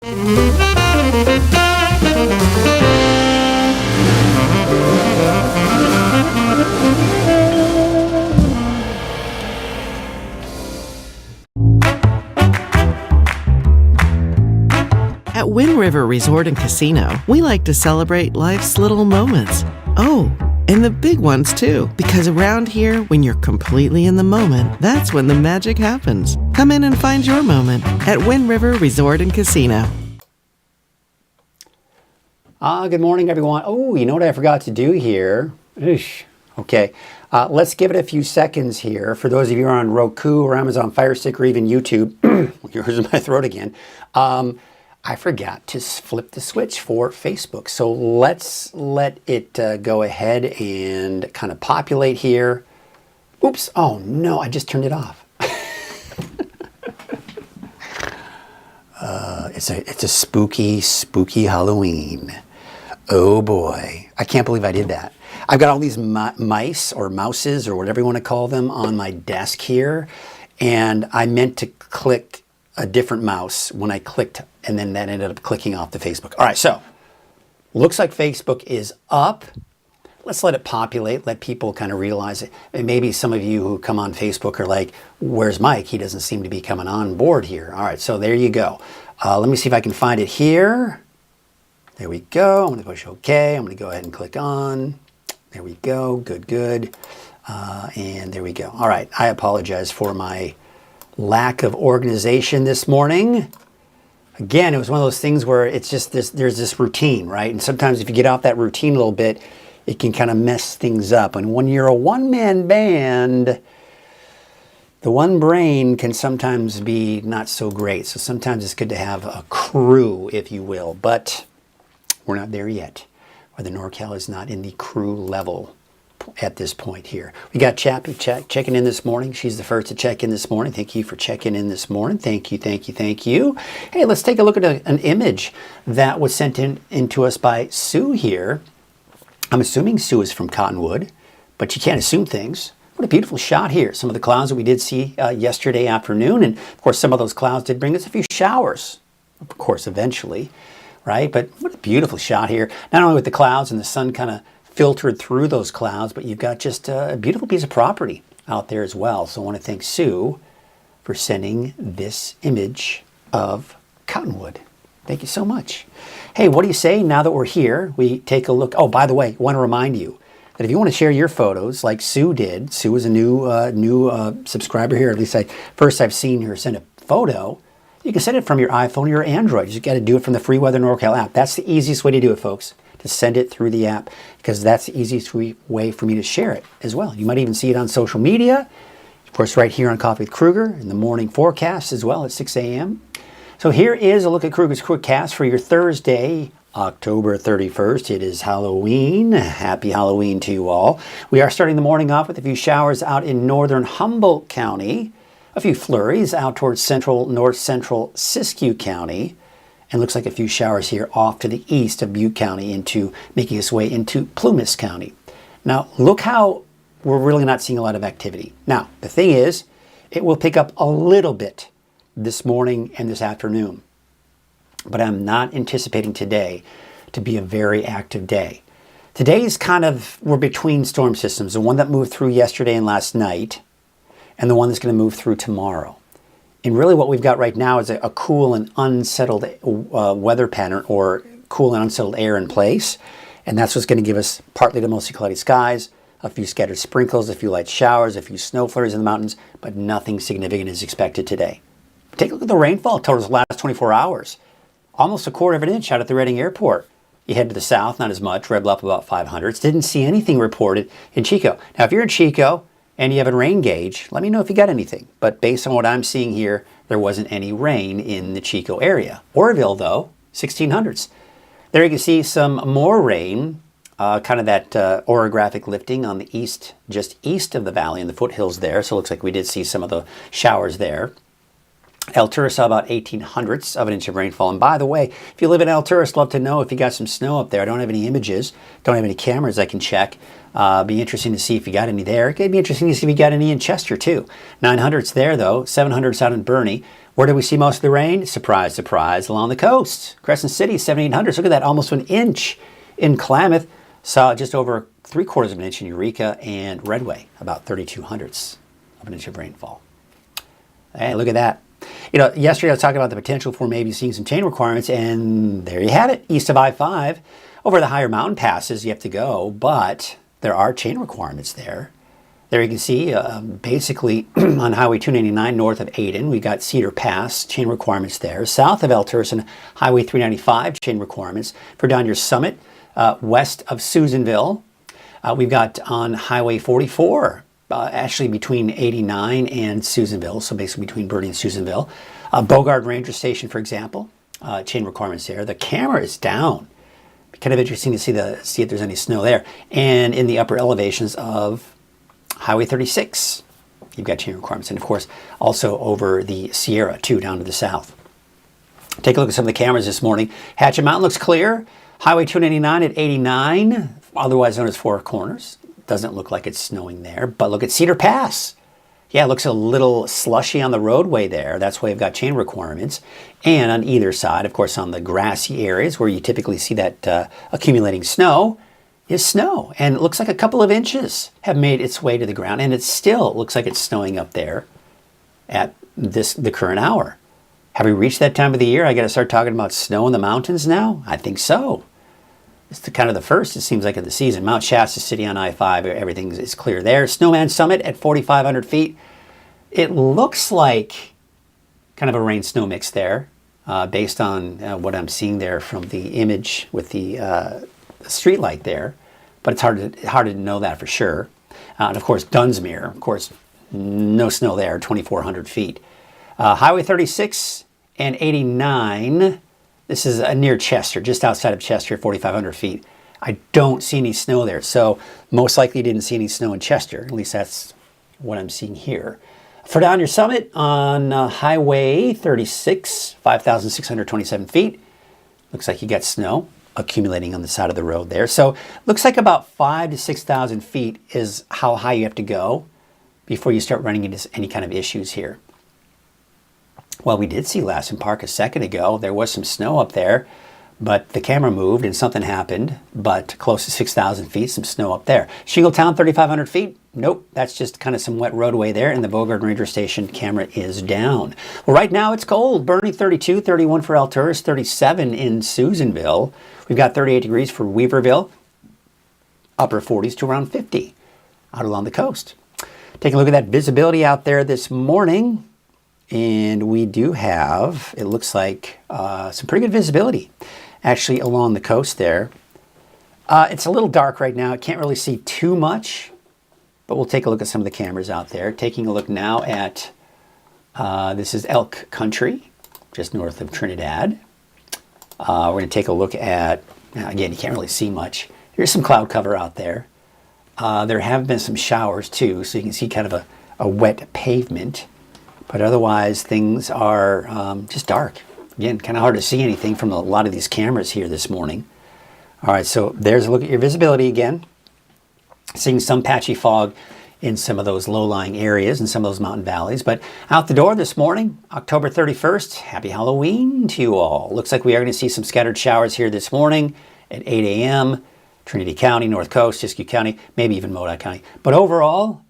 At Wind River Resort and Casino, we like to celebrate life's little moments. Oh, and the big ones too, because around here, when you're completely in the moment, that's when the magic happens. Come in and find your moment at Wind River Resort and Casino. Good morning, everyone. Oh, you know what I forgot to do here? Oosh. Okay, let's give it a few seconds here. For those of you who are on Roku or Amazon Fire Stick or even YouTube, here's my throat again. I forgot to flip the switch for Facebook. So let's let it go ahead and kind of populate here. Oops, oh no, I just turned it off. It's a spooky, spooky Halloween. Oh boy, I can't believe I did that. I've got all these mice or mouses or whatever you want to call them on my desk here. And I meant to click a different mouse when I clicked, and then that ended up clicking off the Facebook. All right, so looks like Facebook is up. Let's let it populate, let people kind of realize it. And maybe some of you who come on Facebook are like, where's Mike? He doesn't seem to be coming on board here. All right, so there you go. Let me see if I can find it here. There we go. I'm going to push OK. I'm going to go ahead and click on. There we go. Good, good. And there we go. All right, I apologize for my lack of organization this morning. Again, it was one of those things where it's just there's this routine, right? And sometimes if you get off that routine a little bit, it can kind of mess things up. And when you're a one-man band, the one brain can sometimes be not so great. So sometimes it's good to have a crew, if you will. But we're not there yet. Or the NorCal is not in the crew level at this point here. We got Chappie checking in this morning. She's the first to check in this morning. Thank you for checking in this morning. Thank you, thank you, thank you. Hey, let's take a look at an image that was sent in to us by Sue here. I'm assuming Sue is from Cottonwood, but you can't assume things. What a beautiful shot here. Some of the clouds that we did see yesterday afternoon, and of course some of those clouds did bring us a few showers, of course, eventually, right? But what a beautiful shot here. Not only with the clouds and the sun kind of filtered through those clouds, but you've got just a beautiful piece of property out there as well. So I want to thank Sue for sending this image of Cottonwood. Thank you so much. Hey, what do you say now that we're here, we take a look? Oh, by the way, I want to remind you that if you want to share your photos like Sue did, Sue is a new subscriber here, at least I've seen her send a photo. You can send it from your iPhone or your Android. You just got to do it from the Free Weather NorCal app. That's the easiest way to do it, folks. To send it through the app, because that's the easiest way for me to share it as well. You might even see it on social media, of course, right here on Coffee with Krueger in the morning forecast as well at 6 a.m. So here is a look at Krueger's Quickcast for your Thursday, October 31st. It is Halloween. Happy Halloween to you all. We are starting the morning off with a few showers out in northern Humboldt County, a few flurries out towards north central Siskiyou County, and looks like a few showers here off to the east of Butte County, making its way into Plumas County. Now, look how we're really not seeing a lot of activity. Now, the thing is, it will pick up a little bit this morning and this afternoon. But I'm not anticipating today to be a very active day. Today's we're between storm systems, the one that moved through yesterday and last night, and the one that's going to move through tomorrow. And really what we've got right now is a cool and unsettled weather pattern, or cool and unsettled air in place. And that's what's going to give us partly to mostly cloudy skies, a few scattered sprinkles, a few light showers, a few snow flurries in the mountains, but nothing significant is expected today. Take a look at the rainfall totals the last 24 hours. Almost a quarter of an inch out at the Redding Airport. You head to the south, not as much. Red Bluff about 500. Didn't see anything reported in Chico. Now, if you're in Chico and you have a rain gauge, let me know if you got anything. But based on what I'm seeing here, there wasn't any rain in the Chico area. Oroville, though, 1600s. There you can see some more rain, kind of that orographic lifting on the east, just east of the valley in the foothills there. So it looks like we did see some of the showers there. Altura saw about 1800ths of an inch of rainfall. And by the way, if you live in Altura, love to know if you got some snow up there. I don't have any images, don't have any cameras I can check. Be interesting to see if you got any there. It could be interesting to see if you got any in Chester too. 900s there though, 700s out in Bernie. Where do we see most of the rain? Surprise, surprise, along the coast. Crescent City, 7,800. Look at that, almost an inch in Klamath. Saw just over 3/4 of an inch in Eureka, and Redway, about 3/200ths of an inch of rainfall. Hey, look at that. You know, yesterday I was talking about the potential for maybe seeing some chain requirements, and there you had it. East of I-5, over the higher mountain passes you have to go, but there are chain requirements there. There you can see, basically on Highway 299 north of Aden, we got Cedar Pass, chain requirements there. South of El Tursan, Highway 395, chain requirements. For down your Summit, west of Susanville, we've got on Highway 44, actually between 89 and Susanville, so basically between Bertie and Susanville. Bogard Ranger Station, for example, chain requirements there. The camera is down. Kind of interesting to see if there's any snow there. And in the upper elevations of Highway 36, you've got chain requirements. And of course, also over the Sierra, too, down to the south. Take a look at some of the cameras this morning. Hatchet Mountain looks clear. Highway 299 at 89, otherwise known as Four Corners. Doesn't look like it's snowing there. But look at Cedar Pass. Yeah, it looks a little slushy on the roadway there. That's why we've got chain requirements. And on either side, of course, on the grassy areas where you typically see that accumulating snow, is snow. And it looks like a couple of inches have made its way to the ground. And it still looks like it's snowing up there at the current hour. Have we reached that time of the year? I got to start talking about snow in the mountains now? I think so. It's kind of the first, it seems like, of the season. Mount Shasta City on I-5, everything is clear there. Snowman Summit at 4,500 feet. It looks like kind of a rain-snow mix there, based on what I'm seeing there from the image with the street light there. But it's hard to know that for sure. And of course, Dunsmuir, of course, no snow there, 2,400 feet. Highway 36 and 89. This is near Chester, just outside of Chester, 4,500 feet. I don't see any snow there, so most likely you didn't see any snow in Chester. At least that's what I'm seeing here. For down your Summit on Highway 36, 5,627 feet. Looks like you got snow accumulating on the side of the road there. So looks like about 5,000 to 6,000 feet is how high you have to go before you start running into any kind of issues here. Well, we did see Lassen Park a second ago. There was some snow up there, but the camera moved and something happened. But close to 6,000 feet, some snow up there. Shingletown, 3,500 feet. Nope, that's just kind of some wet roadway there. And the Bogard Ranger Station camera is down. Well, right now it's cold. Bernie 32, 31 for Alturas, 37 in Susanville. We've got 38 degrees for Weaverville. Upper 40s to around 50 out along the coast. Take a look at that visibility out there this morning. And we do have, it looks like, some pretty good visibility, actually, along the coast there. It's a little dark right now. I can't really see too much, but we'll take a look at some of the cameras out there. Taking a look now at, this is Elk Country, just north of Trinidad. We're going to take a look at, again, you can't really see much. Here's some cloud cover out there. There have been some showers, too, so you can see kind of a wet pavement. But otherwise, things are just dark. Again, kind of hard to see anything from a lot of these cameras here this morning. All right, so there's a look at your visibility again. Seeing some patchy fog in some of those low-lying areas and some of those mountain valleys. But out the door this morning, October 31st, happy Halloween to you all. Looks like we are going to see some scattered showers here this morning at 8 a.m. Trinity County, North Coast, Siskiyou County, maybe even Modoc County. But overall,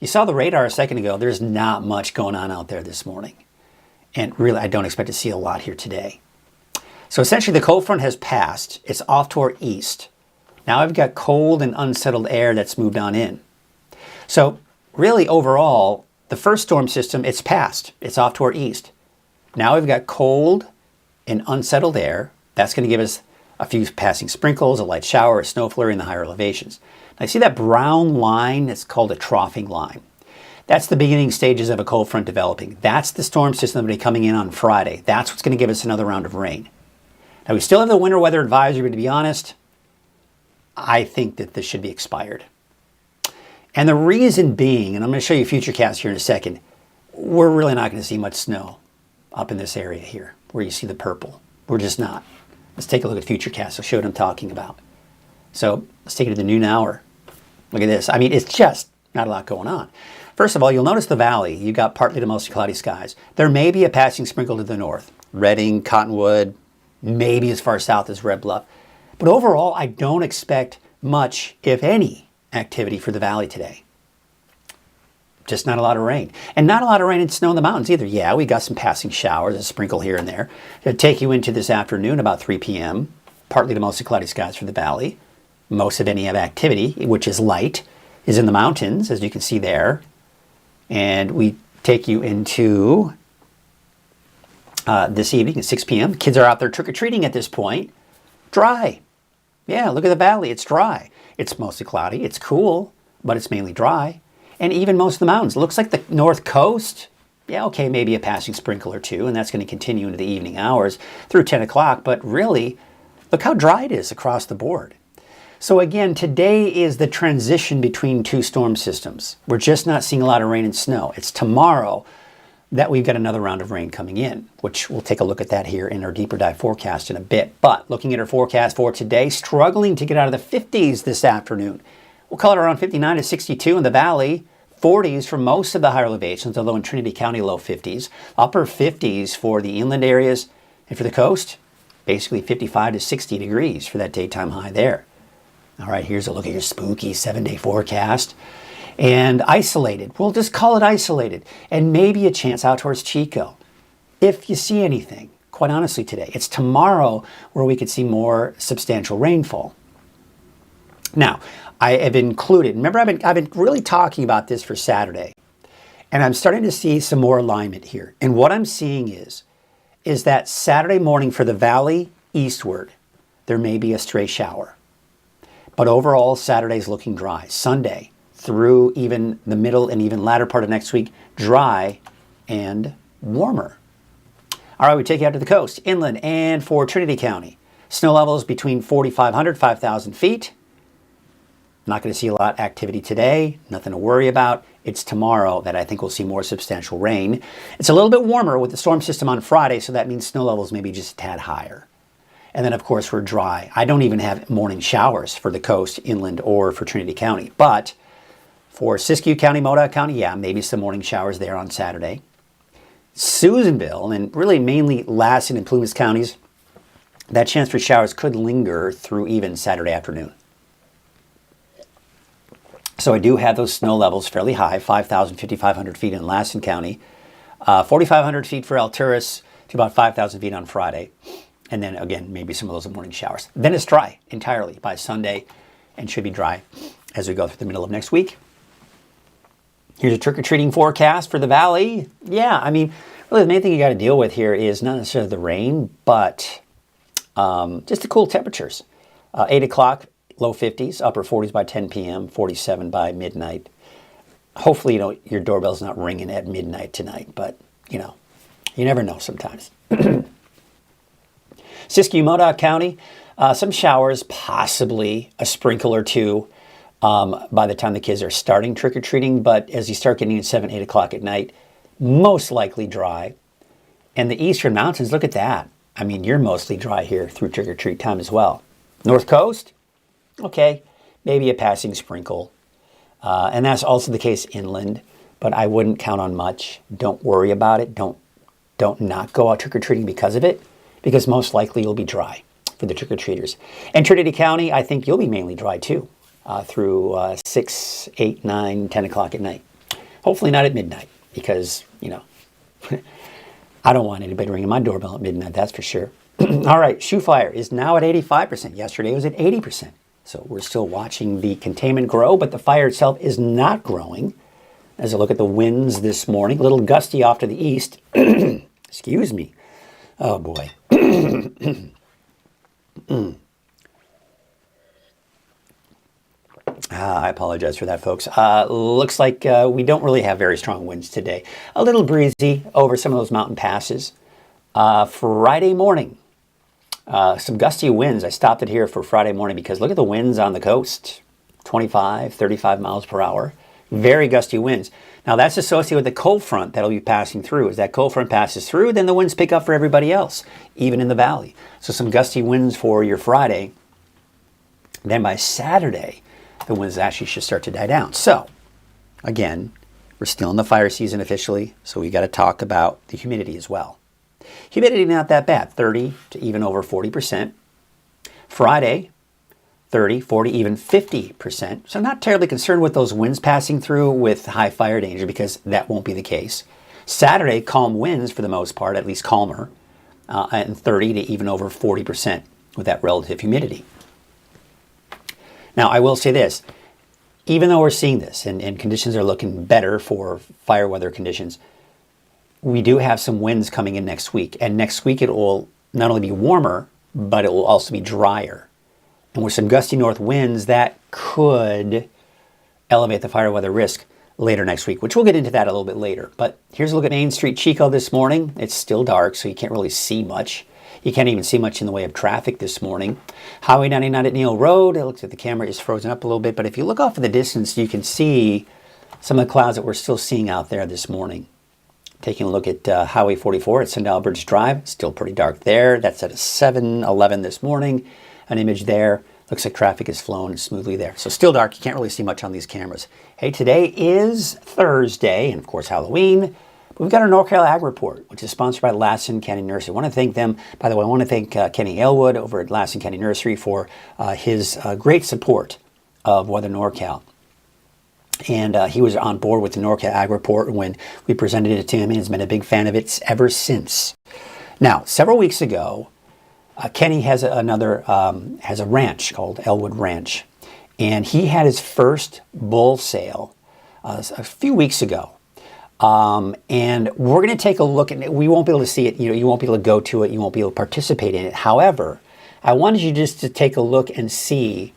you saw the radar a second ago. There's not much going on out there this morning. And really, I don't expect to see a lot here today. So essentially, the cold front has passed. It's off to our east. Now I've got cold and unsettled air that's moved on in. So really, overall, the first storm system, it's passed. It's off to our east. Now we've got cold and unsettled air. That's going to give us a few passing sprinkles, a light shower, a snow flurry in the higher elevations. Now, see that brown line? That's called a troughing line. That's the beginning stages of a cold front developing. That's the storm system that'll be coming in on Friday. That's what's going to give us another round of rain. Now, we still have the winter weather advisory, but to be honest, I think that this should be expired. And the reason being, and I'm going to show you Futurecast here in a second, we're really not going to see much snow up in this area here where you see the purple. We're just not. Let's take a look at Futurecast. I'll show what I'm talking about. So let's take it to the noon hour. Look at this. I mean, it's just not a lot going on. First of all, you'll notice the valley. You got partly to mostly cloudy skies. There may be a passing sprinkle to the north. Redding, Cottonwood, maybe as far south as Red Bluff. But overall, I don't expect much, if any, activity for the valley today. Just not a lot of rain. And not a lot of rain and snow in the mountains either. Yeah, we got some passing showers, a sprinkle here and there. It'll take you into this afternoon about 3 p.m. Partly to mostly cloudy skies for the valley. Most of any of activity, which is light, is in the mountains, as you can see there. And we take you into this evening at 6 p.m. Kids are out there trick-or-treating at this point. Dry. Yeah, look at the valley. It's dry. It's mostly cloudy. It's cool, but it's mainly dry. And even most of the mountains. It looks like the north coast, yeah, okay, maybe a passing sprinkle or two, and that's going to continue into the evening hours through 10 o'clock. But really, look how dry it is across the board. So again, today is the transition between two storm systems. We're just not seeing a lot of rain and snow. It's tomorrow that we've got another round of rain coming in, which we'll take a look at that here in our deeper dive forecast in a bit. But looking at our forecast for today, struggling to get out of the 50s this afternoon. We'll call it around 59 to 62 in the valley, 40s for most of the higher elevations, although in Trinity County, low 50s, upper 50s for the inland areas, and for the coast, basically 55 to 60 degrees for that daytime high there. All right, here's a look at your spooky 7-day forecast. And isolated, we'll just call it isolated, and maybe a chance out towards Chico. If you see anything, quite honestly today, it's tomorrow where we could see more substantial rainfall. Now, I have included, remember I've been really talking about this for Saturday, and I'm starting to see some more alignment here. And what I'm seeing is that Saturday morning for the valley eastward, there may be a stray shower. But overall, Saturday's looking dry. Sunday, through even the middle and even latter part of next week, dry and warmer. All right, we take you out to the coast, inland, and for Trinity County. Snow levels between 4,500, 5,000 feet. Not going to see a lot of activity today, nothing to worry about. It's tomorrow that I think we'll see more substantial rain. It's a little bit warmer with the storm system on Friday, so that means snow levels may be just a tad higher. And then, of course, we're dry. I don't even have morning showers for the coast, inland, or for Trinity County. But for Siskiyou County, Modoc County, yeah, maybe some morning showers there on Saturday. Susanville, and really mainly Lassen and Plumas counties, that chance for showers could linger through even Saturday afternoon. So I do have those snow levels fairly high, 5,000, 5,500 feet in Lassen County, 4,500 feet for Alturas to about 5,000 feet on Friday. And then again, maybe some of those morning showers. Then it's dry entirely by Sunday and should be dry as we go through the middle of next week. Here's a trick-or-treating forecast for the valley. Yeah, I mean, really the main thing you got to deal with here is not necessarily the rain, but just the cool temperatures. 8 o'clock, low 50s, upper 40s by 10 p.m., 47 by midnight. Hopefully, your doorbell's not ringing at midnight tonight, but, you never know sometimes. Siskiyou, Modoc County, some showers, possibly a sprinkle or two by the time the kids are starting trick-or-treating, but as you start getting at 7, 8 o'clock at night, most likely dry. And the eastern mountains, look at that. I mean, you're mostly dry here through trick-or-treat time as well. North coast, okay, maybe a passing sprinkle. And that's also the case inland, but I wouldn't count on much. Don't worry about it. Don't not go out trick-or-treating because of it, because most likely you'll be dry for the trick-or-treaters. And Trinity County, I think you'll be mainly dry too, through 6, 8, 9, 10 o'clock at night. Hopefully not at midnight, because, I don't want anybody ringing my doorbell at midnight, that's for sure. All right, shoe fire is now at 85%. Yesterday it was at 80%. So we're still watching the containment grow, but the fire itself is not growing. As I look at the winds this morning, a little gusty off to the east. Excuse me. Oh, boy. I apologize for that, folks. Looks like we don't really have very strong winds today. A little breezy over some of those mountain passes. Friday morning, some gusty winds. I stopped it here for Friday morning because look at the winds on the coast. 25, 35 miles per hour. Very gusty winds. Now that's associated with the cold front that'll be passing through. As that cold front passes through, then the winds pick up for everybody else, even in the valley. So some gusty winds for your Friday. Then by Saturday, the winds actually should start to die down. So, again, We're still in the fire season officially, so we got to talk about the humidity as well. Humidity not that bad, 30 to even over 40%. Friday, 30, 40, even 50%. So not terribly concerned with those winds passing through with high fire danger because that won't be the case. Saturday, calm winds for the most part, at least calmer, and 30 to even over 40% with that relative humidity. Now, I will say this. Even though we're seeing this and conditions are looking better for fire weather conditions, we do have some winds coming in next week. And next week it will not only be warmer, but it will also be drier. And with some gusty north winds, that could elevate the fire weather risk later next week, which we'll get into that a little bit later. But here's a look at Main Street Chico this morning. It's still dark, so you can't really see much. You can't even see much in the way of traffic this morning. Highway 99 at Neal Road, it looks like the camera is frozen up a little bit, but if you look off in the distance, you can see some of the clouds that we're still seeing out there this morning. Taking a look at Highway 44 at Sundial Bridge Drive, still pretty dark there. That's at 7:11 this morning. An image there. Looks like traffic is flowing smoothly there. So still dark, you can't really see much on these cameras. Hey, today is Thursday, and of course Halloween. We've got our NorCal Ag Report, which is sponsored by Lassen County Nursery. I want to thank them. By the way, I want to thank Kenny Elwood over at Lassen County Nursery for his great support of Weather NorCal. And he was on board with the NorCal Ag Report when we presented it to him, and has been a big fan of it ever since. Now, several weeks ago, Kenny has has a ranch called Elwood Ranch, and he had his first bull sale a few weeks ago. And we're going to take a look at it. We won't be able to see it. You won't be able to go to it. You won't be able to participate in it. However, I wanted you just to take a look and see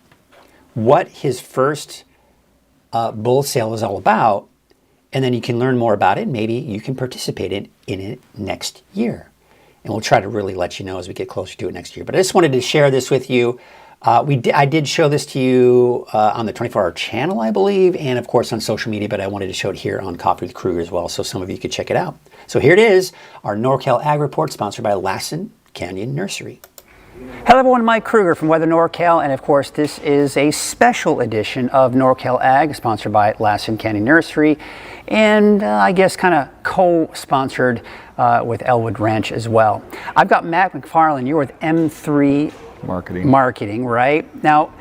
what his first bull sale was all about, and then you can learn more about it. Maybe you can participate in it next year. And we'll try to really let you know as we get closer to it next year. But I just wanted to share this with you. I did show this to you on the 24-hour channel, I believe, and of course on social media, but I wanted to show it here on Coffee with Krueger as well, so some of you could check it out. So here it is, our NorCal Ag Report, sponsored by Lassen Canyon Nursery. Hello everyone, Mike Krueger from Weather NorCal, and of course this is a special edition of NorCal Ag, sponsored by Lassen Canyon Nursery, and I guess kind of co-sponsored with Elwood Ranch as well. I've got Matt McFarland, you're with M3 Marketing, right? Now,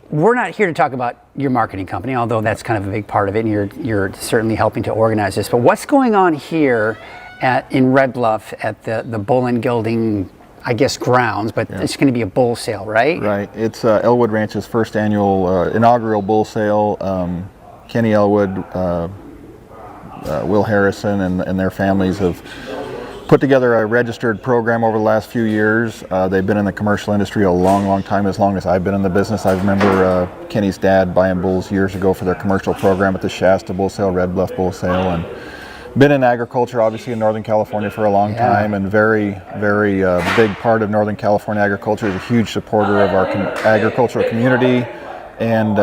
we're not here to talk about your marketing company, although that's kind of a big part of it, and you're certainly helping to organize this, but what's going on here in Red Bluff at the Bull and Gelding, I guess, grounds, but yeah. It's going to be a bull sale, right? Right. It's Elwood Ranch's first annual inaugural bull sale. Kenny Elwood, Will Harrison, and their families have put together a registered program over the last few years. They've been in the commercial industry a long time, as long as I've been in the business. I remember Kenny's dad buying bulls years ago for their commercial program at the Shasta Bull Sale, Red Bluff Bull Sale, and been in agriculture, obviously, in Northern California for a long time, and very big part of Northern California agriculture. Is a huge supporter of our agricultural community, and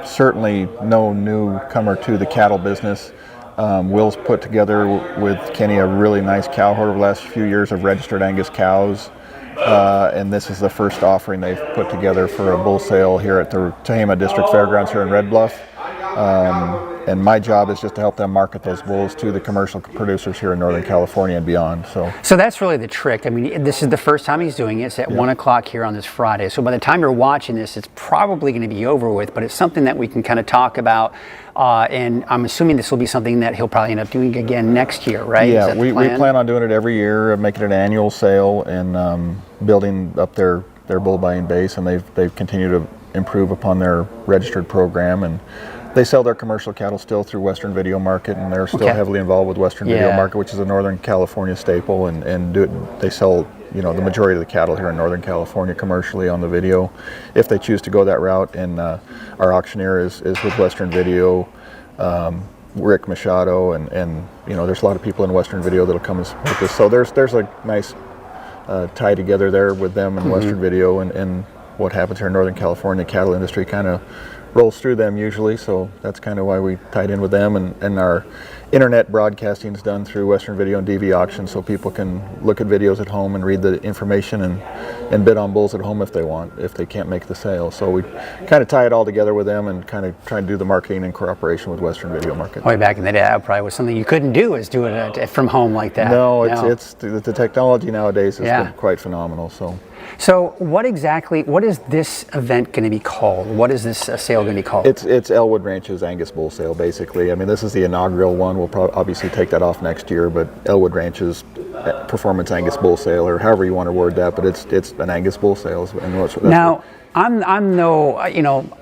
certainly no newcomer to the cattle business. Will's put together with Kenny a really nice cow herd over the last few years of registered Angus cows, and this is the first offering they've put together for a bull sale here at the Tehama District Fairgrounds here in Red Bluff. And my job is just to help them market those bulls to the commercial producers here in Northern California and beyond. So that's really the trick. I mean, this is the first time he's doing it. It's at 1 o'clock here on this Friday. So by the time you're watching this, it's probably going to be over with, but it's something that we can kind of talk about. And I'm assuming this will be something that he'll probably end up doing again next year, right? Yeah, we plan on doing it every year, making it an annual sale, and building up their bull buying base. And they've continued to improve upon their registered program, and they sell their commercial cattle still through Western Video Market, and they're still heavily involved with Western Video Market, which is a Northern California staple, and they sell the majority of the cattle here in Northern California commercially on the video, if they choose to go that route. And our auctioneer is with Western Video, Rick Machado, and there's a lot of people in Western Video that'll come and support this. So there's a nice tie together there with them and Western Video, and what happens here in Northern California. The cattle industry kind of rolls through them usually, so that's kind of why we tied in with them. And our internet broadcasting is done through Western Video and DV Auction, so people can look at videos at home and read the information and bid on bulls at home if they want, if they can't make the sale. So we kind of tie it all together with them and kind of try to do the marketing in cooperation with Western Video Market. Way back in the day, that probably was something you couldn't do, is do it from home like that. No, it's the technology nowadays has been quite phenomenal. So what is this event going to be called? What is this sale going to be called? It's Elwood Ranch's Angus Bull Sale, basically. I mean, this is the inaugural one. We'll obviously take that off next year, but Elwood Ranch's Performance Angus Bull Sale, or however you want to word that, but it's an Angus Bull Sale. Now, I'm no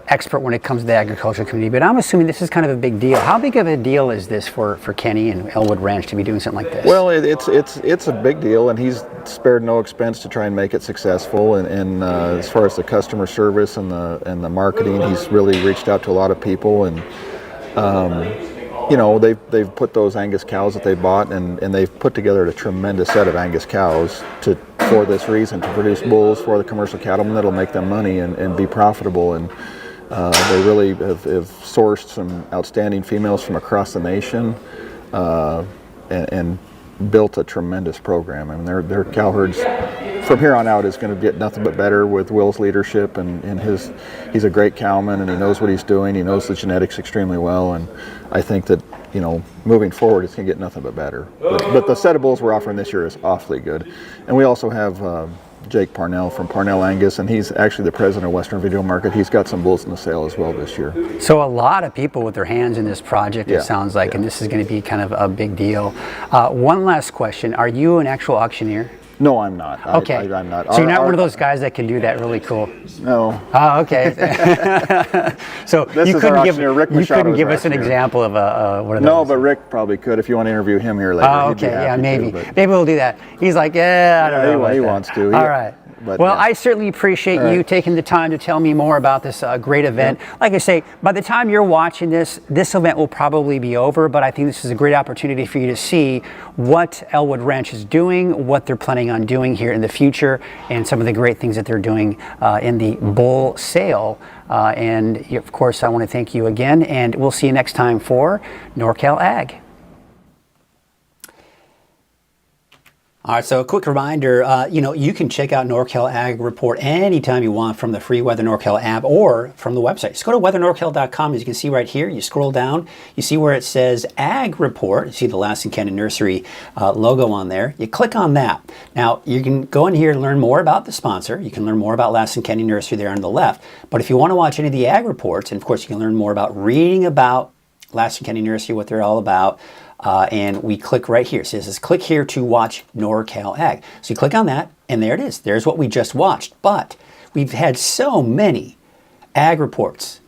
expert when it comes to the agricultural community, but I'm assuming this is kind of a big deal. How big of a deal is this for Kenny and Elwood Ranch to be doing something like this? Well, it's a big deal, and he's spared no expense to try and make it successful. And as far as the customer service and the marketing, he's really reached out to a lot of people, and they've put those Angus cows that they bought, and they've put together a tremendous set of Angus cows for this reason, to produce bulls for the commercial cattlemen that'll make them money and be profitable. And they really have sourced some outstanding females from across the nation and built a tremendous program. I mean, their cow herds from here on out is going to get nothing but better with Will's leadership, and he's a great cowman, and he knows what he's doing. He knows the genetics extremely well, and I think that moving forward, it's going to get nothing but better. But the set of bulls we're offering this year is awfully good. And we also have Jake Parnell from Parnell Angus, and he's actually the president of Western Video Market. He's got some bulls in the sale as well this year. So a lot of people with their hands in this project, it sounds like, and this is going to be kind of a big deal. One last question. Are you an actual auctioneer? No, I'm not. Okay. I'm not. So you're not one of those guys that can do that really cool? No. Oh, okay. So you couldn't give us an example of one of those? No, but Rick probably could if you want to interview him here later. Oh, okay. Maybe. Maybe we'll do that. He's like, I don't know. He wants to. All right. But, I certainly appreciate you taking the time to tell me more about this great event. Like I say, by the time you're watching this event will probably be over, but I think this is a great opportunity for you to see what Elwood Ranch is doing, what they're planning on doing here in the future, and some of the great things that they're doing in the bull sale. And of course, I want to thank you again, and we'll see you next time for NorCal Ag. All right, so a quick reminder, you can check out NorCal Ag Report anytime you want from the free Weather NorCal app or from the website. Just go to weathernorcal.com. As you can see right here, you scroll down, you see where it says Ag Report. You see the Lassen County Nursery logo on there. You click on that. Now, you can go in here and learn more about the sponsor. You can learn more about Lassen County Nursery there on the left. But if you want to watch any of the ag reports, and of course you can learn more about reading about Lassen County Nursery, what they're all about, and we click right here. So it says click here to watch NorCal Ag. So you click on that, and there it is. There's what we just watched. But we've had so many ag reports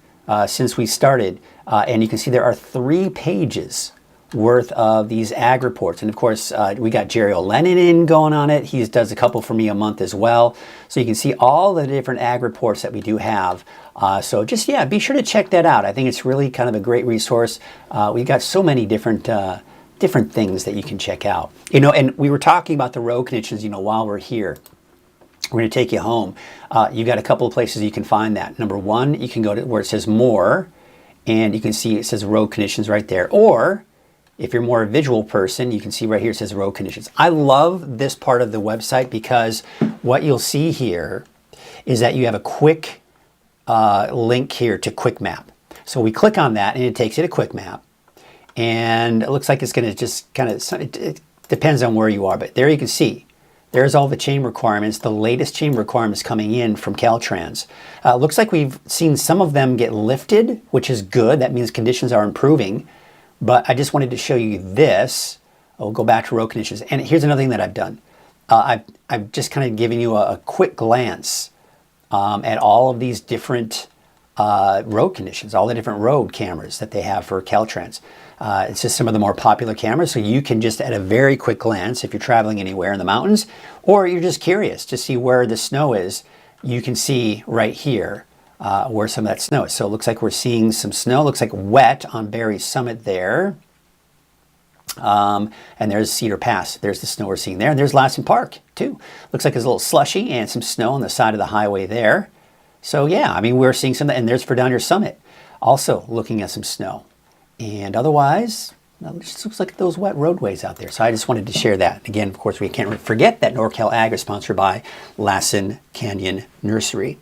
since we started, and you can see there are 3 pages worth of these ag reports. And of course, we got Jerry O'Lennon in going on it. He does a couple for me a month as well. So you can see all the different ag reports that we do have. So just, be sure to check that out. I think it's really kind of a great resource. We got so many different things that you can check out. And we were talking about the road conditions, while we're here. We're going to take you home. You got a couple of places you can find that. Number one, you can go to where it says more, and you can see it says road conditions right there. Or if you're more a visual person, you can see right here it says road conditions. I love this part of the website because what you'll see here is that you have a quick link here to Quick Map. So we click on that and it takes you to Quick Map. And it looks like it's going to just kind of, it depends on where you are, but there you can see. There's all the chain requirements, the latest chain requirements coming in from Caltrans. Looks like we've seen some of them get lifted, which is good. That means conditions are improving. But I just wanted to show you this. I'll go back to road conditions. And here's another thing that I've done. I've just kind of given you a quick glance at all of these different road conditions, all the different road cameras that they have for Caltrans. It's just some of the more popular cameras, so you can just at a very quick glance, if you're traveling anywhere in the mountains, or you're just curious to see where the snow is, you can see right here where some of that snow is. So it looks like we're seeing some snow. Looks like wet on Berry Summit there. And there's Cedar Pass. There's the snow we're seeing there. And there's Lassen Park too. Looks like there's a little slushy and some snow on the side of the highway there. So yeah, I mean, we're seeing some, and there's Fredonia Summit also looking at some snow. And otherwise, well, it just looks like those wet roadways out there. So I just wanted to share that. Again, of course, we can't forget that NorCal Ag is sponsored by Lassen Canyon Nursery.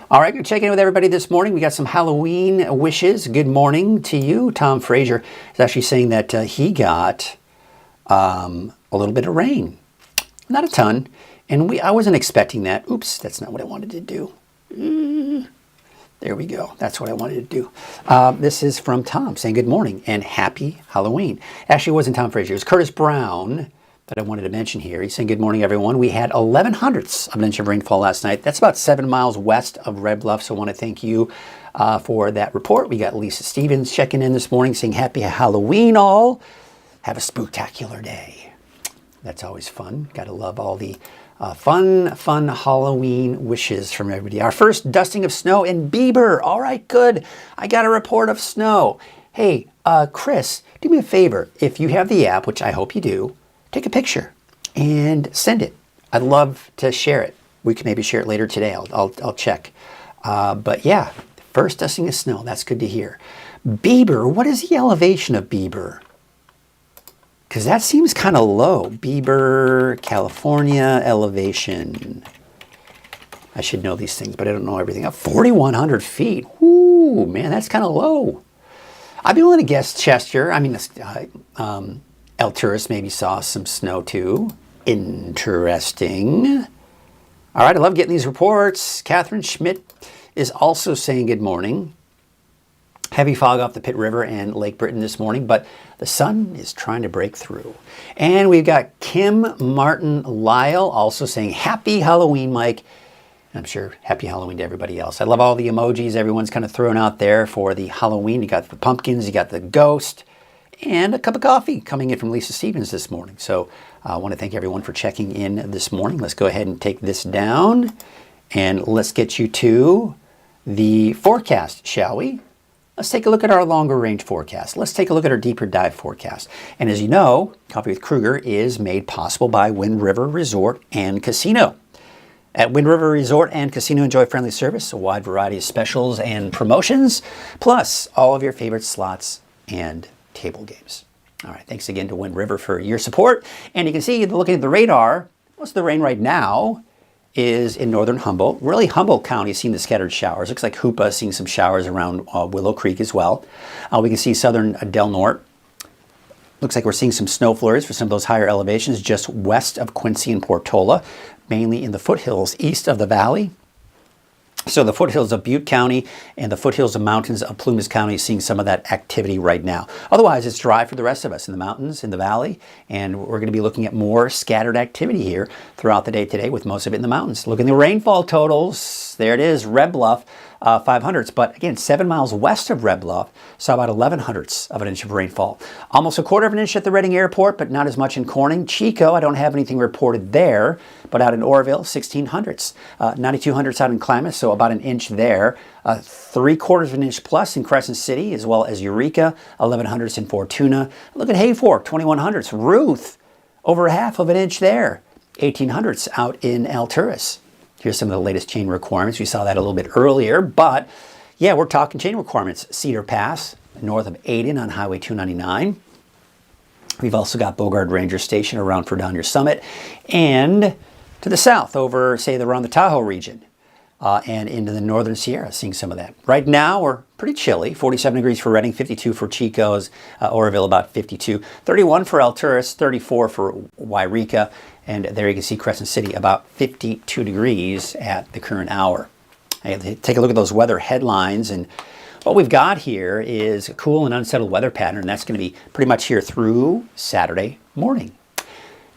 All right, we're checking in with everybody this morning. We got some Halloween wishes. Good morning to you. Tom Frazier is actually saying that he got a little bit of rain. Not a ton. And I wasn't expecting that. Oops, that's not what I wanted to do. There we go. That's what I wanted to do. This is from Tom saying good morning and happy Halloween. Actually, it wasn't Tom Frazier. It was Curtis Brown that I wanted to mention here. He's saying good morning, everyone. We had 11 hundredths of an inch of rainfall last night. That's about 7 miles west of Red Bluff. So I want to thank you for that report. We got Lisa Stevens checking in this morning saying happy Halloween all. Have a spooktacular day. That's always fun. Got to love all the fun Halloween wishes from everybody. Our first dusting of snow in Bieber. All right, good. I got a report of snow. Hey, Chris, do me a favor. If you have the app, which I hope you do, take a picture and send it. I'd love to share it. We can maybe share it later today. I'll check. But yeah, first dusting of snow. That's good to hear. Bieber, what is the elevation of Bieber? Because that seems kind of low. Bieber, California, elevation. I should know these things, but I don't know everything. 4,100 feet. Ooh, man, that's kind of low. I'd be willing to guess Chester. I mean, El Tourist maybe saw some snow too. Interesting. All right, I love getting these reports. Catherine Schmidt is also saying good morning. Heavy fog off the Pitt River and Lake Britain this morning, but the sun is trying to break through. And we've got Kim Martin Lyle also saying happy Halloween, Mike. I'm sure happy Halloween to everybody else. I love all the emojis everyone's kind of throwing out there for the Halloween. You got the pumpkins, you got the ghost, and a cup of coffee coming in from Lisa Stevens this morning. So I want to thank everyone for checking in this morning. Let's go ahead and take this down and let's get you to the forecast, shall we? Let's take a look at our longer range forecast. Let's take a look at our deeper dive forecast. And as you know, Coffee with Krueger is made possible by Wind River Resort and Casino. At Wind River Resort and Casino, enjoy friendly service, a wide variety of specials and promotions, plus all of your favorite slots and table games. All right, thanks again to Wind River for your support. And you can see, looking at the radar, most of the rain right now is in northern Humboldt. Really, Humboldt County is seeing the scattered showers. Looks like Hoopa is seeing some showers around Willow Creek as well. We can see southern Del Norte. Looks like we're seeing some snow flurries for some of those higher elevations just west of Quincy and Portola, mainly in the foothills east of the valley. So the foothills of Butte County and the foothills of mountains of Plumas County seeing some of that activity right now. Otherwise, it's dry for the rest of us in the mountains, in the valley, and we're going to be looking at more scattered activity here throughout the day today with most of it in the mountains. Look at the rainfall totals. There it is, Red Bluff, 500ths, but again, 7 miles west of Red Bluff, saw about 1100ths of an inch of rainfall. Almost a quarter of an inch at the Reading Airport, but not as much in Corning. Chico, I don't have anything reported there, but out in Oroville, 1600ths. 9200ths out in Klamath, so about an inch there. 3/4 of an inch plus in Crescent City, as well as Eureka, 1100ths in Fortuna. Look at Hayfork, 2100ths. Ruth, over half of an inch there. 1800ths out in Alturas. Here's some of the latest chain requirements. We saw that a little bit earlier, but yeah, we're talking chain requirements. Cedar Pass, north of Aden on Highway 299. We've also got Bogard Ranger Station around Fredonia Summit, and to the south over, say, around the Tahoe region, and into the northern Sierra, seeing some of that. Right now, we're pretty chilly. 47 degrees for Reading, 52 for Chico's, Oroville about 52, 31 for Alturas, 34 for Wairika, and there you can see Crescent City about 52 degrees at the current hour. Take a look at those weather headlines, and what we've got here is a cool and unsettled weather pattern, and that's going to be pretty much here through Saturday morning.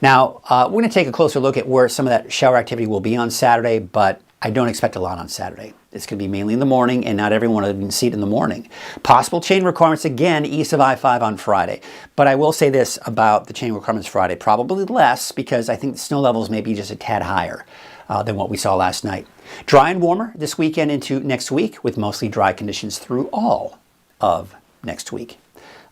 Now, we're going to take a closer look at where some of that shower activity will be on Saturday, but I don't expect a lot on Saturday. It's going to be mainly in the morning, and not everyone will see it in the morning. Possible chain requirements again east of I-5 on Friday. But I will say this about the chain requirements Friday, probably less, because I think the snow levels may be just a tad higher than what we saw last night. Dry and warmer this weekend into next week, with mostly dry conditions through all of next week.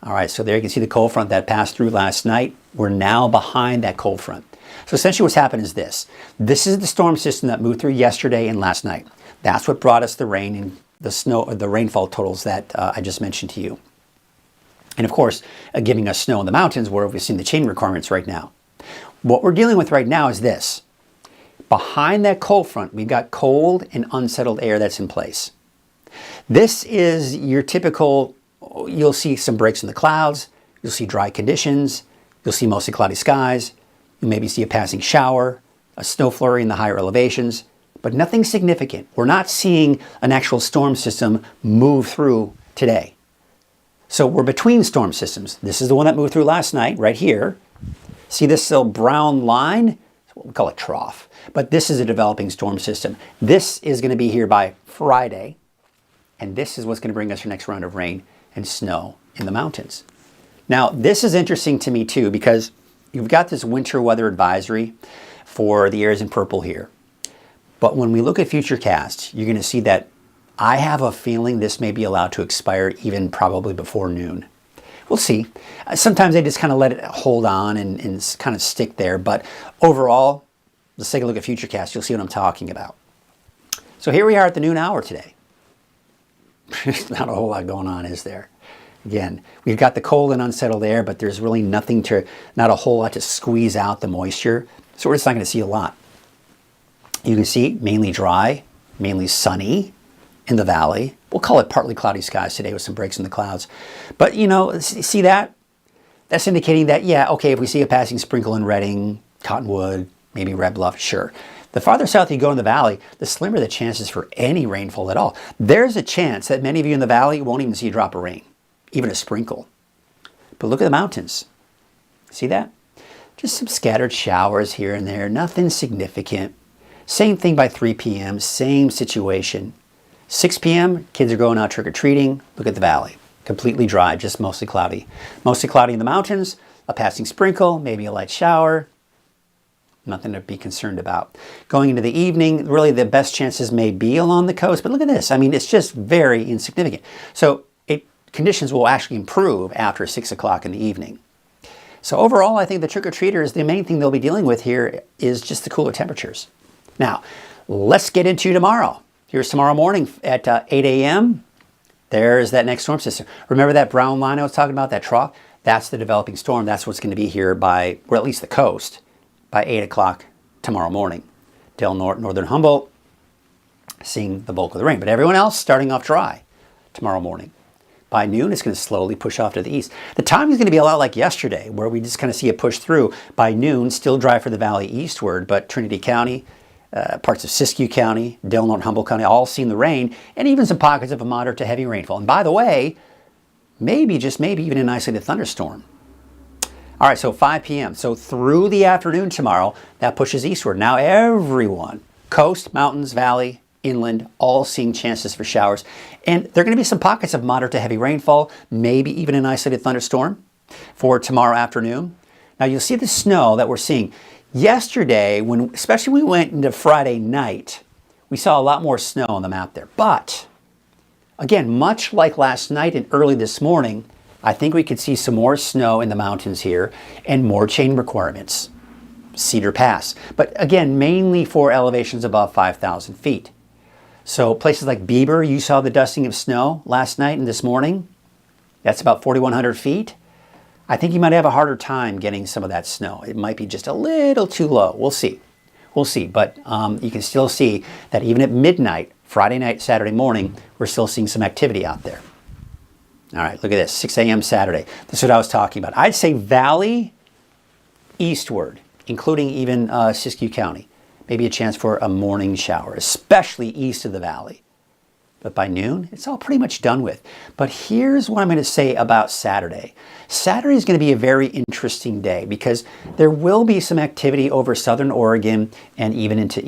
All right, so there you can see the cold front that passed through last night. We're now behind that cold front. So essentially what's happened is this. This is the storm system that moved through yesterday and last night. That's what brought us the rain and the snow, the rainfall totals that I just mentioned to you. And of course, giving us snow in the mountains where we've seen the chain requirements right now. What we're dealing with right now is this. Behind that cold front, we've got cold and unsettled air that's in place. This is your typical, you'll see some breaks in the clouds, you'll see dry conditions, you'll see mostly cloudy skies, you'll maybe see a passing shower, a snow flurry in the higher elevations, but nothing significant. We're not seeing an actual storm system move through today. So we're between storm systems. This is the one that moved through last night, right here. See this little brown line? We call it trough. But this is a developing storm system. This is going to be here by Friday. And this is what's going to bring us our next round of rain and snow in the mountains. Now, this is interesting to me too, because you've got this winter weather advisory for the areas in purple here. But when we look at Futurecast, you're going to see that I have a feeling this may be allowed to expire even probably before noon. We'll see. Sometimes they just kind of let it hold on and kind of stick there. But overall, let's take a look at Futurecast. You'll see what I'm talking about. So here we are at the noon hour today. There's not a whole lot going on, is there? Again, we've got the cold and unsettled air, but there's really not a whole lot to squeeze out the moisture. So we're just not going to see a lot. You can see mainly dry, mainly sunny in the valley. We'll call it partly cloudy skies today with some breaks in the clouds. But, you know, see that? That's indicating that, yeah, okay, if we see a passing sprinkle in Redding, Cottonwood, maybe Red Bluff, sure. The farther south you go in the valley, the slimmer the chances for any rainfall at all. There's a chance that many of you in the valley won't even see a drop of rain, even a sprinkle. But look at the mountains. See that? Just some scattered showers here and there, nothing significant. Same thing by 3 p.m., same situation. 6 p.m., kids are going out trick-or-treating. Look at the valley. Completely dry, just mostly cloudy. Mostly cloudy in the mountains, a passing sprinkle, maybe a light shower. Nothing to be concerned about. Going into the evening, really the best chances may be along the coast, but look at this. I mean, it's just very insignificant. So conditions will actually improve after 6 o'clock in the evening. So overall, I think the trick-or-treaters, the main thing they'll be dealing with here is just the cooler temperatures. Now, let's get into tomorrow. Here's tomorrow morning at 8 a.m. There's that next storm system. Remember that brown line I was talking about, that trough? That's the developing storm. That's what's going to be here by, or at least the coast, by 8 o'clock tomorrow morning. Del Norte, Northern Humboldt, seeing the bulk of the rain. But everyone else starting off dry tomorrow morning. By noon, it's going to slowly push off to the east. The timing is going to be a lot like yesterday, where we just kind of see it push through. By noon, still dry for the valley eastward, but Trinity County, parts of Siskiyou County, Del Norte, Humboldt County, all seeing the rain, and even some pockets of a moderate to heavy rainfall. And by the way, maybe, just maybe, even an isolated thunderstorm. All right, so 5 p.m. So through the afternoon tomorrow, that pushes eastward. Now everyone, coast, mountains, valley, inland, all seeing chances for showers. And there are going to be some pockets of moderate to heavy rainfall, maybe even an isolated thunderstorm for tomorrow afternoon. Now you'll see the snow that we're seeing. Yesterday, especially when we went into Friday night, we saw a lot more snow on the map there. But again, much like last night and early this morning, I think we could see some more snow in the mountains here and more chain requirements. Cedar Pass. But again, mainly for elevations above 5,000 feet. So places like Bieber, you saw the dusting of snow last night and this morning. That's about 4,100 feet. I think you might have a harder time getting some of that snow. It might be just a little too low. We'll see. We'll see. But you can still see that even at midnight, Friday night, Saturday morning, we're still seeing some activity out there. All right, look at this, 6 a.m. Saturday. This is what I was talking about. I'd say valley eastward, including even Siskiyou County. Maybe a chance for a morning shower, especially east of the valley. But by noon, it's all pretty much done with. But here's what I'm going to say about Saturday. Saturday is going to be a very interesting day because there will be some activity over southern Oregon and even into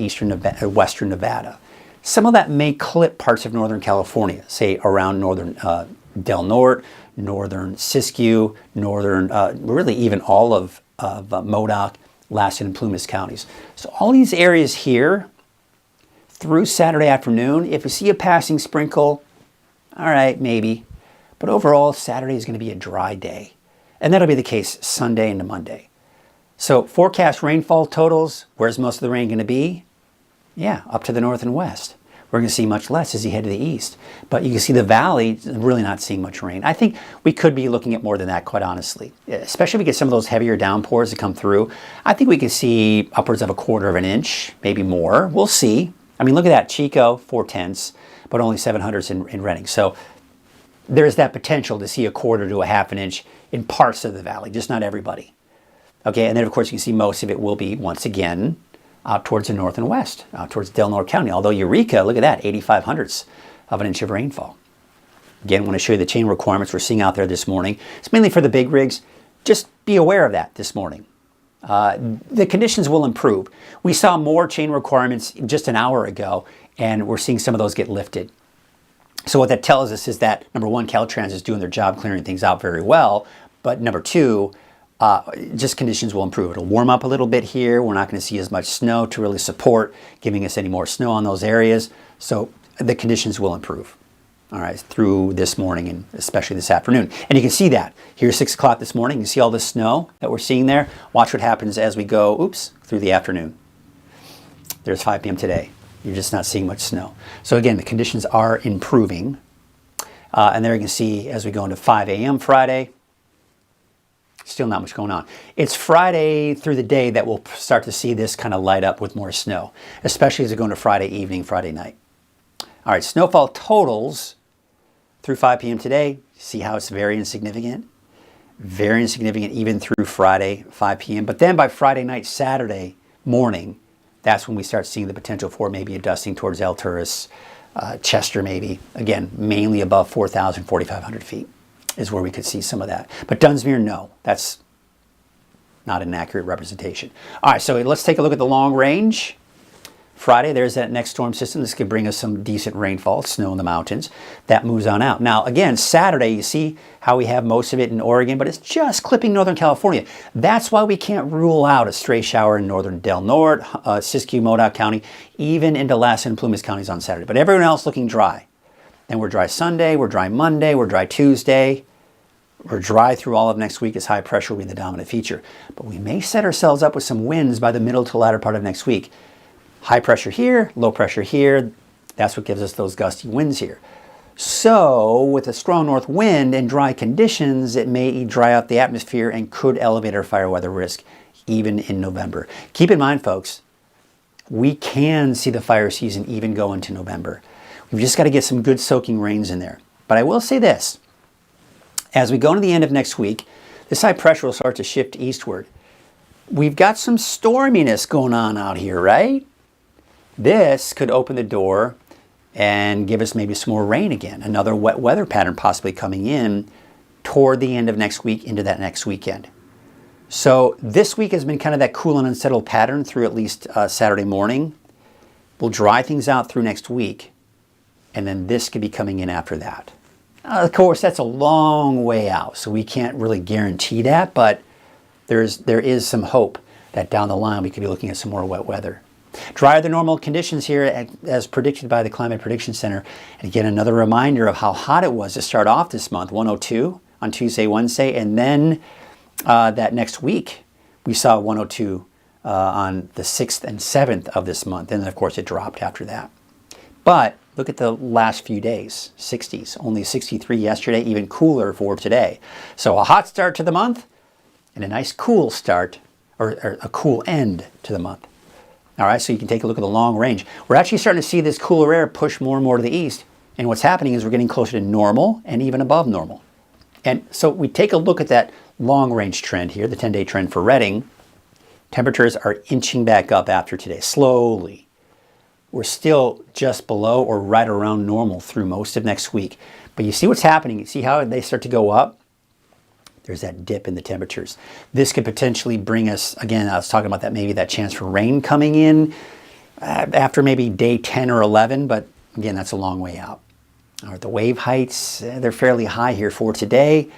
western Nevada. Some of that may clip parts of northern California, say around northern Del Norte, northern Siskiyou, northern, really even all of Modoc, Lassen, and Plumas counties. So all these areas here, through Saturday afternoon, if you see a passing sprinkle, all right, maybe. But overall, Saturday is going to be a dry day. And that'll be the case Sunday into Monday. So forecast rainfall totals, where's most of the rain going to be? Yeah, up to the north and west. We're going to see much less as you head to the east. But you can see the valley really not seeing much rain. I think we could be looking at more than that, quite honestly. Especially if we get some of those heavier downpours that come through. I think we could see upwards of 1/4 of an inch, maybe more. We'll see. I mean, look at that. Chico, 4/10, but only 700s in Redding. So there's that potential to see 1/4 to 1/2 an inch in parts of the valley, just not everybody. Okay, and then of course you can see most of it will be, once again, out towards the north and west, out towards Del Norte County. Although Eureka, look at that, 85/100ths of an inch of rainfall. Again, I want to show you the chain requirements we're seeing out there this morning. It's mainly for the big rigs. Just be aware of that this morning. The conditions will improve. We saw more chain requirements just an hour ago, and we're seeing some of those get lifted. So what that tells us is that, number one, Caltrans is doing their job clearing things out very well, but number two, just conditions will improve. It'll warm up a little bit here. We're not going to see as much snow to really support giving us any more snow on those areas. So the conditions will improve, all right, through this morning and especially this afternoon. And you can see that. Here's 6 o'clock this morning. You see all this snow that we're seeing there. Watch what happens as we go, through the afternoon. There's 5 p.m. today. You're just not seeing much snow. So again, the conditions are improving. And there you can see as we go into 5 a.m. Friday, still not much going on. It's Friday through the day that we'll start to see this kind of light up with more snow, especially as we go into Friday evening, Friday night. All right, snowfall totals through 5 p.m. today. See how it's very insignificant? Very insignificant even through Friday, 5 p.m. But then by Friday night, Saturday morning, that's when we start seeing the potential for maybe a dusting towards Alturas, Chester maybe. Again, mainly above 4,000, 4,500 feet is where we could see some of that. But Dunsmuir, no, that's not an accurate representation. All right, so let's take a look at the long range. Friday, there's that next storm system. This could bring us some decent rainfall, snow in the mountains. That moves on out. Now, again, Saturday, you see how we have most of it in Oregon, but it's just clipping Northern California. That's why we can't rule out a stray shower in northern Del Norte, Siskiyou, Modoc County, even into Lassen and Plumas counties on Saturday. But everyone else looking dry. Then we're dry Sunday, we're dry Monday, we're dry Tuesday. We're dry through all of next week as high pressure will be the dominant feature. But we may set ourselves up with some winds by the middle to latter part of next week. High pressure here, low pressure here. That's what gives us those gusty winds here. So with a strong north wind and dry conditions, it may dry out the atmosphere and could elevate our fire weather risk even in November. Keep in mind, folks, we can see the fire season even go into November. We've just got to get some good soaking rains in there. But I will say this, as we go into the end of next week, this high pressure will start to shift eastward. We've got some storminess going on out here, right? This could open the door and give us maybe some more rain again. Another wet weather pattern possibly coming in toward the end of next week into that next weekend. So this week has been kind of that cool and unsettled pattern through at least Saturday morning. We'll dry things out through next week, and then this could be coming in after that. Of course, that's a long way out, so we can't really guarantee that, but there is some hope that down the line we could be looking at some more wet weather. Drier than normal conditions here as predicted by the Climate Prediction Center. And again, another reminder of how hot it was to start off this month, 102 on Tuesday, Wednesday, and then that next week we saw 102 on the 6th and 7th of this month. And then, of course, it dropped after that. But look at the last few days, 60s, only 63 yesterday, even cooler for today. So a hot start to the month and a nice cool start, or a cool end to the month. All right, so you can take a look at the long range. We're actually starting to see this cooler air push more and more to the east. And what's happening is we're getting closer to normal and even above normal. And so we take a look at that long range trend here, the 10-day trend for Redding. Temperatures are inching back up after today, slowly. We're still just below or right around normal through most of next week. But you see what's happening. You see how they start to go up? There's that dip in the temperatures. This could potentially bring us, again, I was talking about that, maybe that chance for rain coming in after maybe day 10 or 11, but again, that's a long way out. All right, the wave heights, they're fairly high here for today.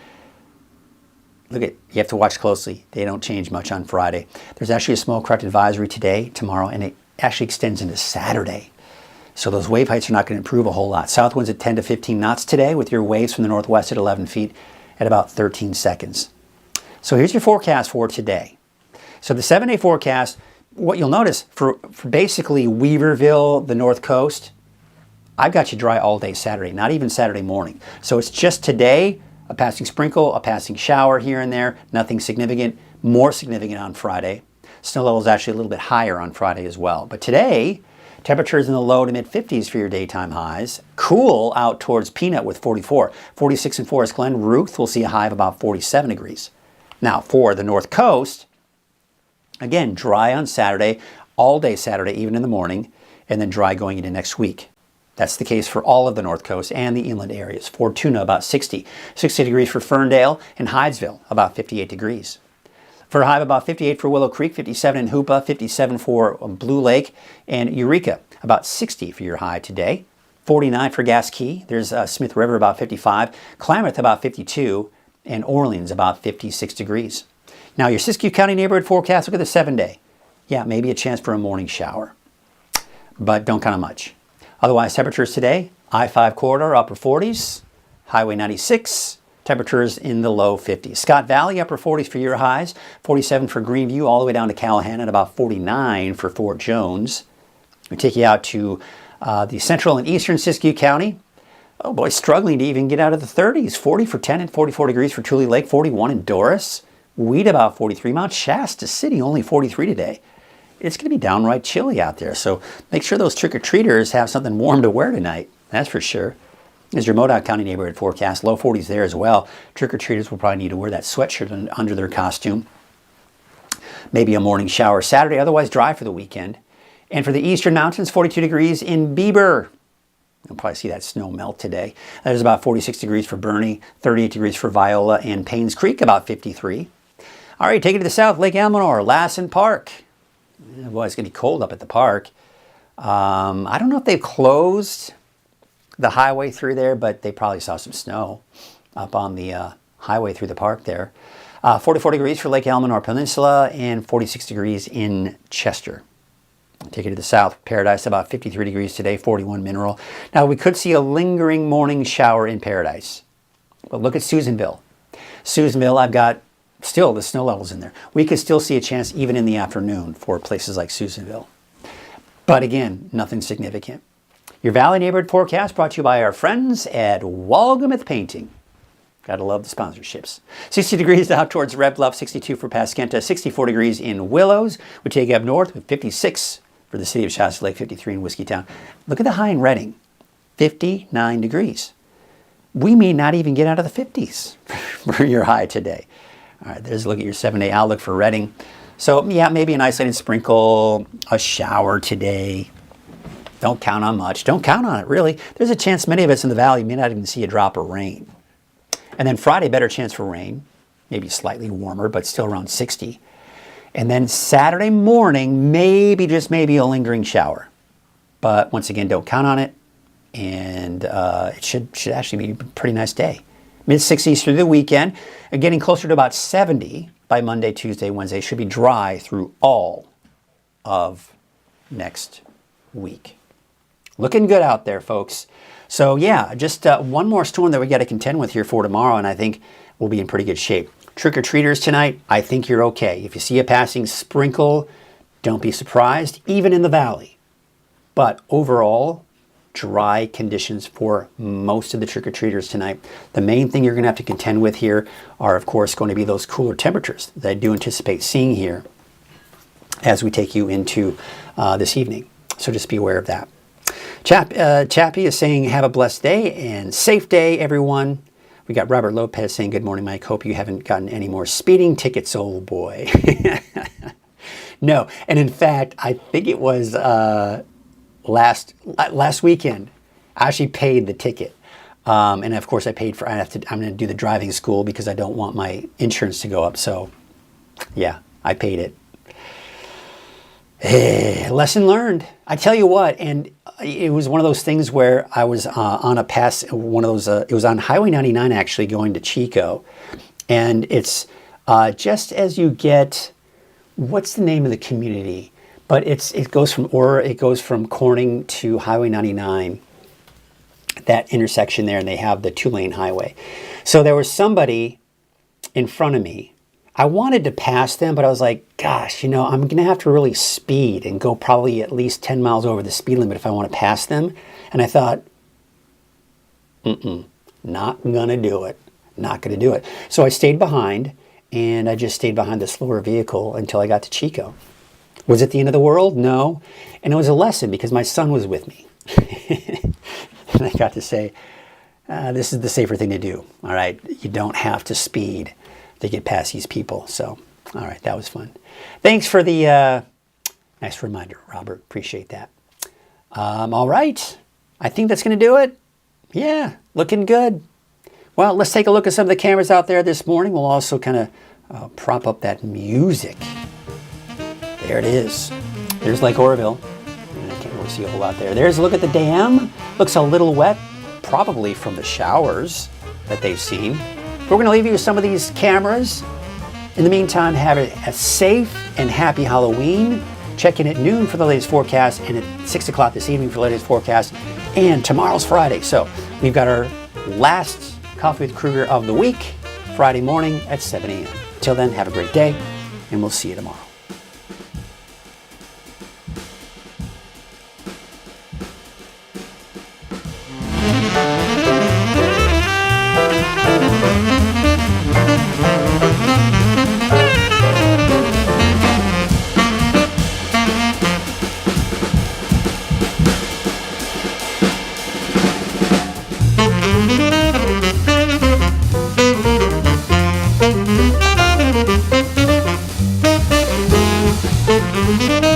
Look at, you have to watch closely. They don't change much on Friday. There's actually a small correct advisory today, tomorrow, and it actually extends into Saturday. So those wave heights are not going to improve a whole lot. South winds at 10 to 15 knots today with your waves from the northwest at 11 feet at about 13 seconds. So here's your forecast for today. So the 7-day forecast, what you'll notice for basically Weaverville, the North Coast, I've got you dry all day Saturday, not even Saturday morning. So it's just today, a passing sprinkle, a passing shower here and there, nothing significant, more significant on Friday. Snow level is actually a little bit higher on Friday as well. But today, temperatures in the low to mid 50s for your daytime highs. Cool out towards Peanut with 44. 46 in Forest Glen. Ruth will see a high of about 47 degrees. Now for the North Coast, again, dry on Saturday, all day Saturday, even in the morning, and then dry going into next week. That's the case for all of the North Coast and the inland areas. Fortuna, about 60. 60 degrees for Ferndale and Hydesville, about 58 degrees. For a high of about 58 for Willow Creek, 57 in Hoopa, 57 for Blue Lake, and Eureka, about 60 for your high today. 49 for Gas Key. There's Smith River, about 55. Klamath, about 52. And Orleans, about 56 degrees. Now, your Siskiyou County neighborhood forecast, look at the 7-day. Yeah, maybe a chance for a morning shower, but don't count on much. Otherwise, temperatures today, I-5 corridor, upper 40s, Highway 96, temperatures in the low 50s. Scott Valley, upper 40s for your highs, 47 for Greenview, all the way down to Callahan, and about 49 for Fort Jones. We take you out to the central and eastern Siskiyou County. Oh boy, struggling to even get out of the 30s. 40 for 10 and 44 degrees for Tule Lake, 41 in Doris. Weed about 43. Mount Shasta City, only 43 today. It's going to be downright chilly out there, so make sure those trick-or-treaters have something warm to wear tonight. That's for sure. There's your Modoc County neighborhood forecast, low 40s there as well. Trick-or-treaters will probably need to wear that sweatshirt under their costume. Maybe a morning shower Saturday, otherwise dry for the weekend. And for the eastern mountains, 42 degrees in Bieber. You'll probably see that snow melt today. There's about 46 degrees for Bernie, 38 degrees for Viola, and Paynes Creek, about 53. All right, take it to the south, Lake Elminor, Lassen Park. Boy, it's going to be cold up at the park. I don't know if they've closed the highway through there, but they probably saw some snow up on the highway through the park there. 44 degrees for Lake Elminor Peninsula and 46 degrees in Chester. Take it to the south, Paradise, about 53 degrees today, 41 Mineral. Now, we could see a lingering morning shower in Paradise. But look at Susanville. Susanville, I've got still the snow levels in there. We could still see a chance even in the afternoon for places like Susanville. But again, nothing significant. Your Valley Neighborhood Forecast brought to you by our friends at Walgamouth Painting. Gotta love the sponsorships. 60 degrees out towards Red Bluff, 62 for Pasquenta, 64 degrees in Willows. We take you up north with 56 for the city of Shasta Lake, 53 in Whiskeytown. Look at the high in Redding, 59 degrees. We may not even get out of the 50s for your high today. All right, there's a look at your 7-day outlook for Redding. So yeah, maybe an isolated sprinkle, a shower today. Don't count on much. Don't count on it, really. There's a chance many of us in the valley may not even see a drop of rain. And then Friday, better chance for rain. Maybe slightly warmer, but still around 60. And then Saturday morning, maybe, just maybe, a lingering shower. But once again, don't count on it. And it should actually be a pretty nice day. Mid-60s through the weekend. And getting closer to about 70 by Monday, Tuesday, Wednesday. Should be dry through all of next week. Looking good out there, folks. So yeah, just one more storm that we got to contend with here for tomorrow, and I think we'll be in pretty good shape. Trick-or-treaters tonight, I think you're okay. If you see a passing sprinkle, don't be surprised, even in the valley. But overall, dry conditions for most of the trick-or-treaters tonight. The main thing you're going to have to contend with here are, of course, going to be those cooler temperatures that I do anticipate seeing here as we take you into this evening. So just be aware of that. Chappie is saying, have a blessed day and safe day, everyone. We got Robert Lopez saying, good morning, Mike. Hope you haven't gotten any more speeding tickets, old boy. No, and in fact, I think it was last weekend. I actually paid the ticket. And of course, I paid for, I'm going to do the driving school because I don't want my insurance to go up. So yeah, I paid it. Lesson learned. I tell you what, and it was one of those things where I was on a pass, one of those, it was on Highway 99 actually going to Chico. And it's just as you get, what's the name of the community? But it goes from Corning to Highway 99, that intersection there, and they have the 2-lane highway. So there was somebody in front of me. I wanted to pass them, but I was like, gosh, I'm going to have to really speed and go probably at least 10 miles over the speed limit if I want to pass them. And I thought, not going to do it. Not going to do it. So I stayed behind, and I just stayed behind the slower vehicle until I got to Chico. Was it the end of the world? No. And it was a lesson because my son was with me. And I got to say, this is the safer thing to do. All right. You don't have to speed to get past these people. So, all right. That was fun. Thanks for the nice reminder, Robert. Appreciate that. All right. I think that's going to do it. Yeah. Looking good. Well, let's take a look at some of the cameras out there this morning. We'll also kind of prop up that music. There it is. There's Lake Oroville. I can't really see a whole lot there. There's a look at the dam. Looks a little wet, probably from the showers that they've seen. We're going to leave you with some of these cameras. In the meantime, have a safe and happy Halloween. Check in at noon for the latest forecast and at 6 o'clock this evening for the latest forecast. And tomorrow's Friday. So we've got our last Coffee with Krueger of the week, Friday morning at 7 a.m. Till then, have a great day, and we'll see you tomorrow. Thank you.